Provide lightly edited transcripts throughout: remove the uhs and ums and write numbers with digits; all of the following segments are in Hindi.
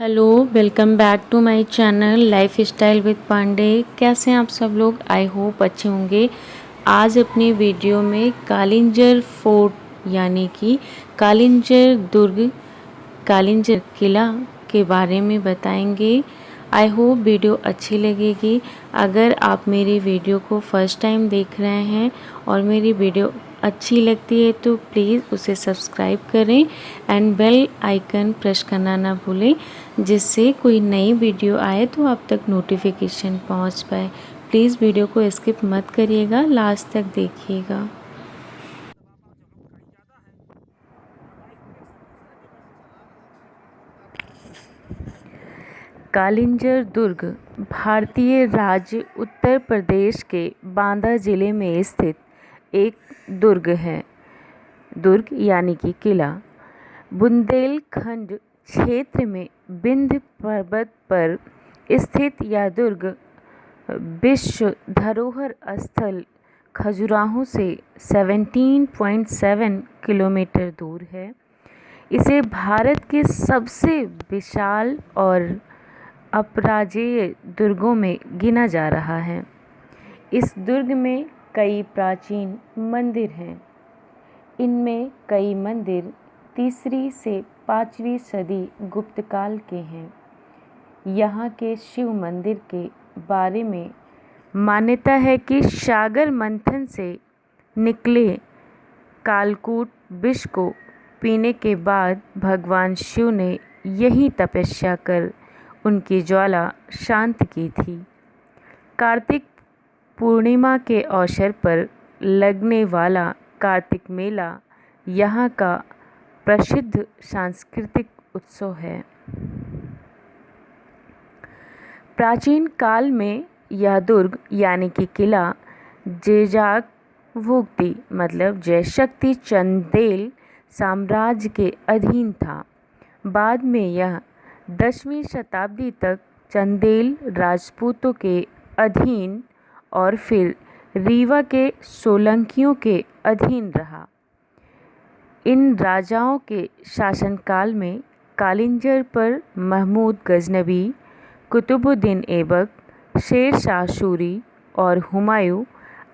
Hello, welcome back to my channel lifestyle with Pandey. कैसे हैं आप सब लोग? आई होप अच्छे होंगे। आज अपनी वीडियो में कालिंजर फोर्ट यानी कि कालिंजर दुर्ग, कालिंजर किला के बारे में बताएंगे। आई होप वीडियो अच्छी लगेगी। अगर आप मेरी वीडियो को फर्स्ट टाइम देख रहे हैं और मेरी वीडियो अच्छी लगती है तो प्लीज़ उसे सब्सक्राइब करें एंड बेल आइकन प्रेस करना ना भूलें, जिससे कोई नई वीडियो आए तो आप तक नोटिफिकेशन पहुंच पाए। प्लीज़ वीडियो को स्किप मत करिएगा, लास्ट तक देखिएगा। कालिंजर दुर्ग भारतीय राज्य उत्तर प्रदेश के बांदा जिले में स्थित एक दुर्ग है। दुर्ग यानी कि किला बुंदेलखंड क्षेत्र में विंध्य पर्वत पर स्थित यह दुर्ग विश्व धरोहर स्थल खजुराहो से 17.7 किलोमीटर दूर है। इसे भारत के सबसे विशाल और अपराजेय दुर्गों में गिना जा रहा है। इस दुर्ग में कई प्राचीन मंदिर हैं। इनमें कई मंदिर 3री से 5वीं सदी गुप्त काल के हैं। यहाँ के शिव मंदिर के बारे में मान्यता है कि सागर मंथन से निकले कालकूट विष को पीने के बाद भगवान शिव ने यही तपस्या कर उनकी ज्वाला शांत की थी। कार्तिक पूर्णिमा के अवसर पर लगने वाला कार्तिक मेला यहाँ का प्रसिद्ध सांस्कृतिक उत्सव है। प्राचीन काल में यह दुर्ग यानी कि किला जेजागवुक्ती मतलब जयशक्ति चंदेल साम्राज्य के अधीन था। बाद में यह 10वीं शताब्दी तक चंदेल राजपूतों के अधीन और फिर रीवा के सोलंकियों के अधीन रहा। इन राजाओं के शासनकाल में कालिंजर पर महमूद गजनबी, कुतुबुद्दीन ऐबक, शेर शाह सूरी और हुमायूं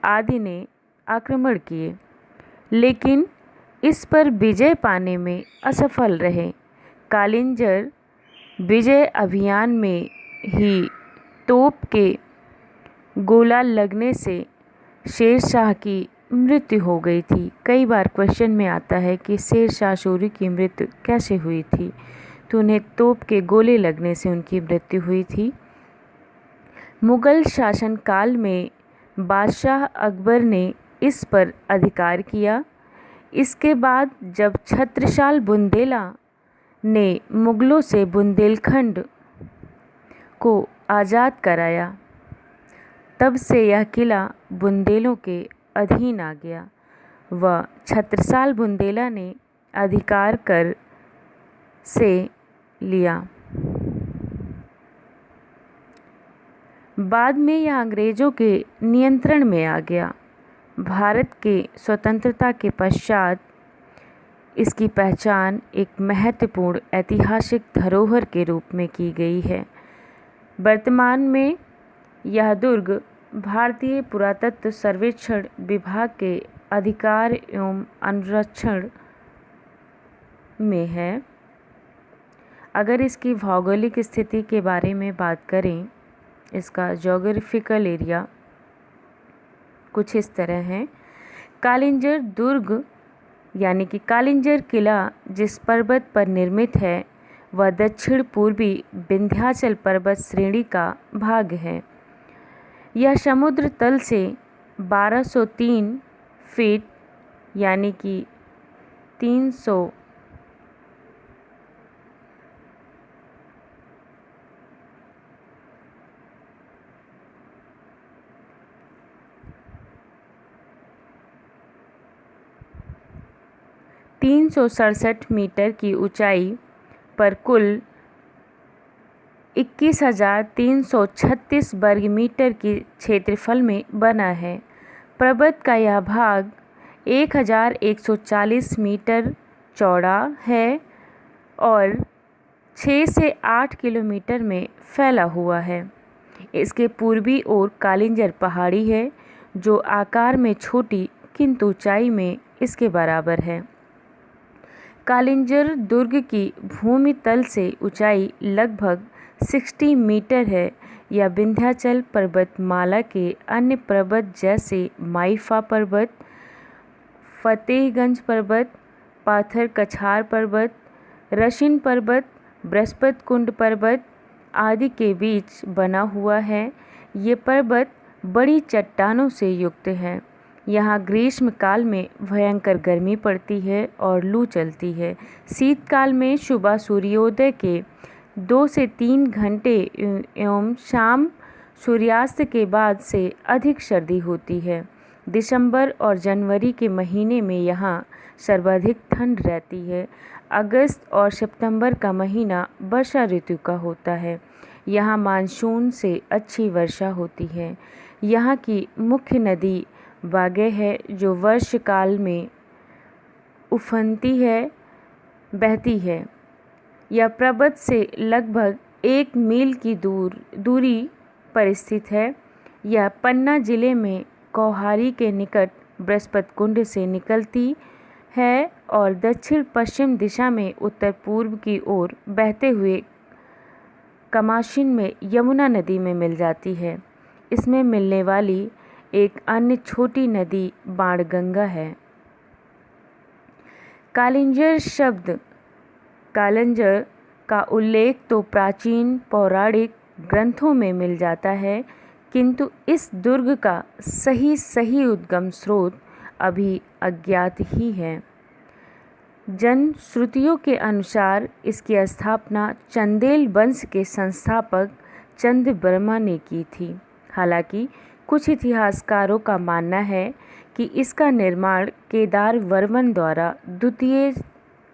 आदि ने आक्रमण किए, लेकिन इस पर विजय पाने में असफल रहे। कालिंजर विजय अभियान में ही तोप के गोला लगने से शेर शाह की मृत्यु हो गई थी। कई बार क्वेश्चन में आता है कि शेर शाह सूरी की मृत्यु कैसे हुई थी, तो उन्हें तोप के गोले लगने से उनकी मृत्यु हुई थी। मुगल शासनकाल में बादशाह अकबर ने इस पर अधिकार किया। इसके बाद जब छत्रसाल बुंदेला ने मुगलों से बुंदेलखंड को आज़ाद कराया, तब से यह किला बुंदेलों के अधीन आ गया व छत्रसाल बुंदेला ने अधिकार कर से लिया। बाद में यह अंग्रेज़ों के नियंत्रण में आ गया। भारत के स्वतंत्रता के पश्चात इसकी पहचान एक महत्वपूर्ण ऐतिहासिक धरोहर के रूप में की गई है। वर्तमान में यह दुर्ग भारतीय पुरातत्व सर्वेक्षण विभाग के अधिकार एवं अनुरक्षण में है। अगर इसकी भौगोलिक स्थिति के बारे में बात करें, इसका ज्योग्राफिकल एरिया कुछ इस तरह है। कालिंजर दुर्ग यानी कि कालिंजर किला जिस पर्वत पर निर्मित है वह दक्षिण पूर्वी विंध्याचल पर्वत श्रेणी का भाग है। यह समुद्र तल से 1203 फीट यानी कि 300 367 मीटर की ऊंचाई पर कुल 21,336 वर्ग मीटर के क्षेत्रफल में बना है। पर्वत का यह भाग 1,140 मीटर चौड़ा है और 6 से 8 किलोमीटर में फैला हुआ है। इसके पूर्वी ओर कालिंजर पहाड़ी है जो आकार में छोटी किंतु ऊंचाई में इसके बराबर है। कालिंजर दुर्ग की भूमि तल से ऊंचाई लगभग 60 मीटर है। यह विंध्याचल पर्वतमाला के अन्य पर्वत जैसे माइफा पर्वत, फतेहगंज पर्वत, पाथर कछार पर्वत, रशिन पर्वत, बृहस्पति कुंड पर्वत आदि के बीच बना हुआ है। ये पर्वत बड़ी चट्टानों से युक्त है। यहाँ ग्रीष्म काल में भयंकर गर्मी पड़ती है और लू चलती है। शीतकाल में सुबह सूर्योदय के 2 से 3 घंटे एवं शाम सूर्यास्त के बाद से अधिक सर्दी होती है। दिसंबर और जनवरी के महीने में यहाँ सर्वाधिक ठंड रहती है। अगस्त और सितंबर का महीना वर्षा ऋतु का होता है। यहाँ मानसून से अच्छी वर्षा होती है। यहाँ की मुख्य नदी बागे है जो वर्ष काल में उफनती है, बहती है। यह पर्वत से लगभग 1 मील की दूरी पर स्थित है। यह पन्ना जिले में कौहारी के निकट बृहस्पति कुंड से निकलती है और दक्षिण पश्चिम दिशा में उत्तर पूर्व की ओर बहते हुए कमाशिन में यमुना नदी में मिल जाती है। इसमें मिलने वाली एक अन्य छोटी नदी बाणगंगा है। कालिंजर शब्द कालंजर का उल्लेख तो प्राचीन पौराणिक ग्रंथों में मिल जाता है, किंतु इस दुर्ग का सही उद्गम स्रोत अभी अज्ञात ही है। जन श्रुतियों के अनुसार इसकी स्थापना चंदेल वंश के संस्थापक चंद्रवर्मा ने की थी। हालांकि कुछ इतिहासकारों का मानना है कि इसका निर्माण केदार वर्मन द्वारा द्वितीय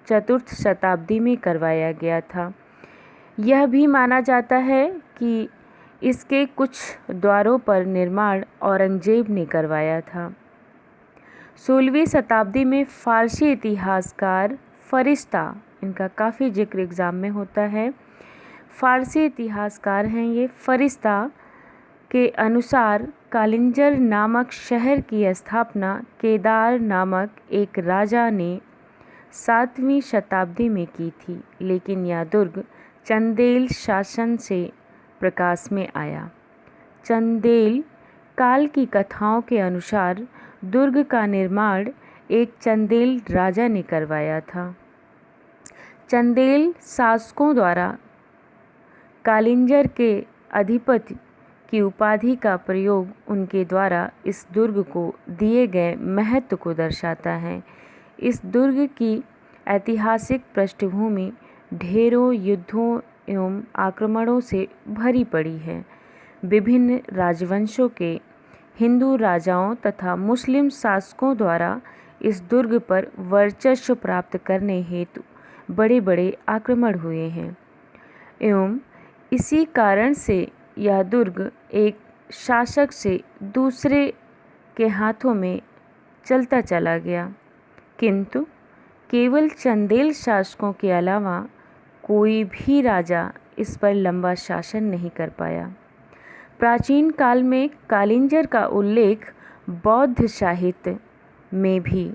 चतुर्थ शताब्दी में करवाया गया था। यह भी माना जाता है कि इसके कुछ द्वारों पर निर्माण औरंगजेब ने करवाया था। 16वीं शताब्दी में फारसी इतिहासकार फरिश्ता, इनका काफ़ी जिक्र एग्ज़ाम में होता है, फारसी इतिहासकार हैं ये, फरिश्ता के अनुसार कालिंजर नामक शहर की स्थापना केदार नामक एक राजा ने 7वीं शताब्दी में की थी, लेकिन यह दुर्ग चंदेल शासन से प्रकाश में आया। चंदेल काल की कथाओं के अनुसार दुर्ग का निर्माण एक चंदेल राजा ने करवाया था। चंदेल शासकों द्वारा कालिंजर के अधिपति की उपाधि का प्रयोग उनके द्वारा इस दुर्ग को दिए गए महत्व को दर्शाता है। इस दुर्ग की ऐतिहासिक पृष्ठभूमि ढेरों युद्धों एवं आक्रमणों से भरी पड़ी है। विभिन्न राजवंशों के, हिंदू राजाओं तथा मुस्लिम शासकों द्वारा इस दुर्ग पर वर्चस्व प्राप्त करने हेतु बड़े बड़े आक्रमण हुए हैं एवं इसी कारण से यह दुर्ग एक शासक से दूसरे के हाथों में चलता चला गया, किंतु केवल चंदेल शासकों के अलावा कोई भी राजा इस पर लंबा शासन नहीं कर पाया। प्राचीन काल में कालिंजर का उल्लेख बौद्ध साहित्य में भी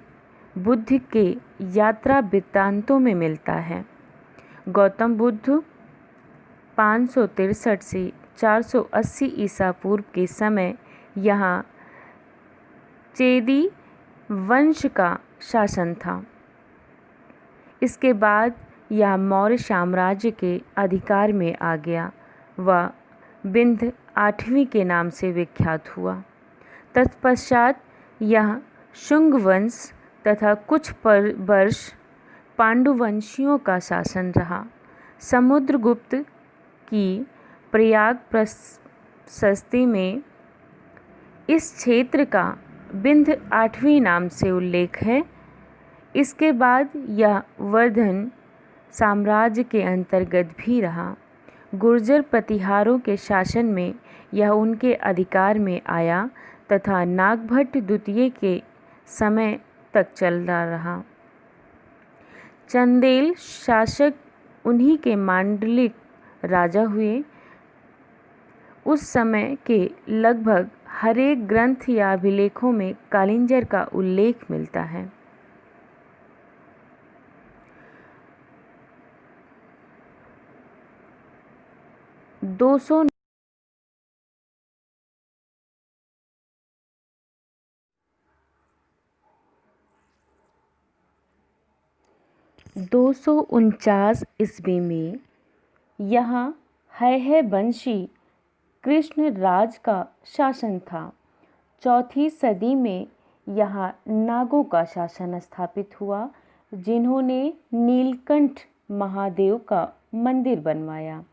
बुद्ध के यात्रा वृत्तांतों में मिलता है। गौतम बुद्ध 563 से 480 ईसा पूर्व के समय यहाँ चेदी वंश का शासन था। इसके बाद यह मौर्य साम्राज्य के अधिकार में आ गया व विंध्य 8वीं के नाम से विख्यात हुआ। तत्पश्चात यह शुंग वंश तथा कुछ वर्ष पांडुवंशियों का शासन रहा। समुद्रगुप्त की प्रयाग प्रशस्ति में इस क्षेत्र का विंध्य 8वीं नाम से उल्लेख है। इसके बाद यह वर्धन साम्राज्य के अंतर्गत भी रहा। गुर्जर प्रतिहारों के शासन में यह उनके अधिकार में आया तथा नागभट्ट द्वितीय के समय तक चलता रहा। चंदेल शासक उन्हीं के मांडलिक राजा हुए। उस समय के लगभग हर एक ग्रंथ या अभिलेखों में कालिंजर का उल्लेख मिलता है। 249 ईस्वी में यहाँ है वंशी कृष्ण राज का शासन था। 4वीं सदी में यहाँ नागों का शासन स्थापित हुआ, जिन्होंने नीलकंठ महादेव का मंदिर बनवाया।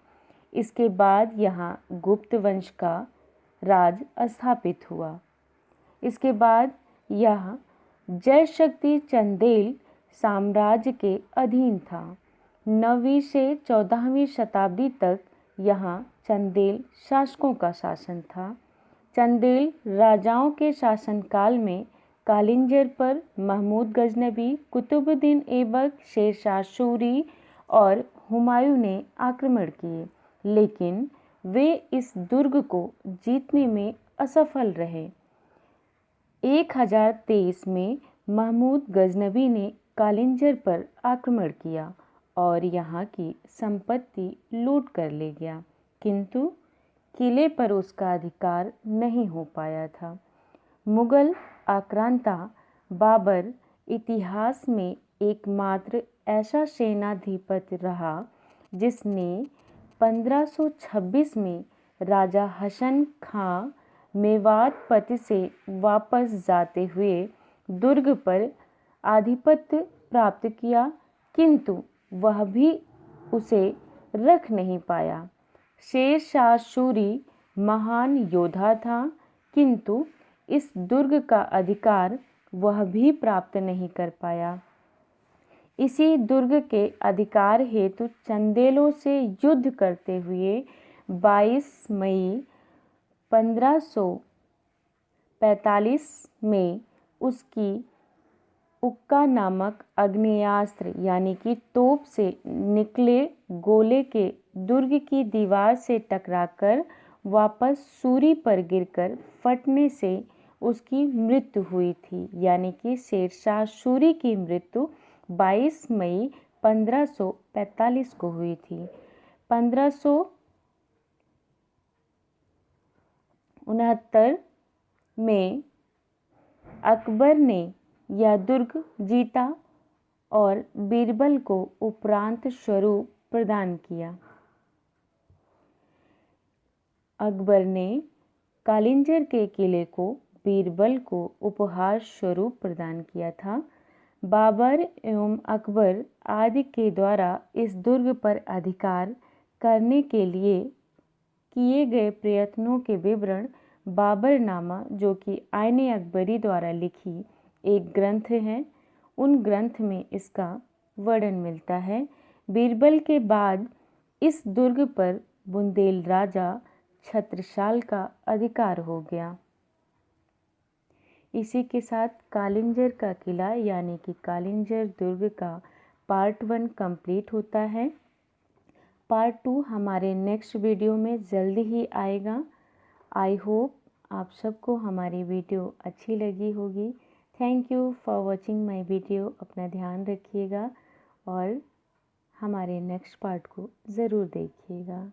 इसके बाद यहाँ गुप्त वंश का राज स्थापित हुआ। इसके बाद यह जयशक्ति चंदेल साम्राज्य के अधीन था। 9वीं से 14वीं शताब्दी तक यहाँ चंदेल शासकों का शासन था। चंदेल राजाओं के शासनकाल में कालिंजर पर महमूद गजनबी, कुतुबुद्दीन ऐबक, शेरशाह सूरी और हुमायूं ने आक्रमण किए, लेकिन वे इस दुर्ग को जीतने में असफल रहे। 1023 में महमूद गजनबी ने कालिंजर पर आक्रमण किया और यहाँ की संपत्ति लूट कर ले गया, किंतु किले पर उसका अधिकार नहीं हो पाया था। मुगल आक्रांता बाबर इतिहास में एकमात्र ऐसा सेनाधिपति रहा जिसने 1526 में राजा हसन खां मेवात पति से वापस जाते हुए दुर्ग पर आधिपत्य प्राप्त किया, किंतु वह भी उसे रख नहीं पाया। शेरशाह सूरी महान योद्धा था, किंतु इस दुर्ग का अधिकार वह भी प्राप्त नहीं कर पाया। इसी दुर्ग के अधिकार हेतु चंदेलों से युद्ध करते हुए 22 मई 1545 में उसकी उक्का नामक आग्नेयास्त्र यानी कि तोप से निकले गोले के दुर्ग की दीवार से टकराकर वापस सूरी पर गिरकर फटने से उसकी मृत्यु हुई थी। यानी कि शेरशाह सूरी की मृत्यु 22 मई 1545 को हुई थी। 1569 में अकबर ने यह दुर्ग जीता और बीरबल को उपरांत स्वरूप प्रदान किया। अकबर ने कालिंजर के किले को बीरबल को उपहार स्वरूप प्रदान किया था। बाबर एवं अकबर आदि के द्वारा इस दुर्ग पर अधिकार करने के लिए किए गए प्रयत्नों के विवरण बाबरनामा, जो कि आईने अकबरी द्वारा लिखी एक ग्रंथ है, उन ग्रंथ में इसका वर्णन मिलता है। बीरबल के बाद इस दुर्ग पर बुंदेल राजा छत्रसाल का अधिकार हो गया। इसी के साथ कालिंजर का किला यानी कि कालिंजर दुर्ग का पार्ट 1 कंप्लीट होता है। पार्ट 2 हमारे नेक्स्ट वीडियो में जल्दी ही आएगा। आई होप आप सबको हमारी वीडियो अच्छी लगी होगी। Thank you for watching my video. अपना ध्यान रखिएगा और हमारे नेक्स्ट पार्ट को ज़रूर देखिएगा।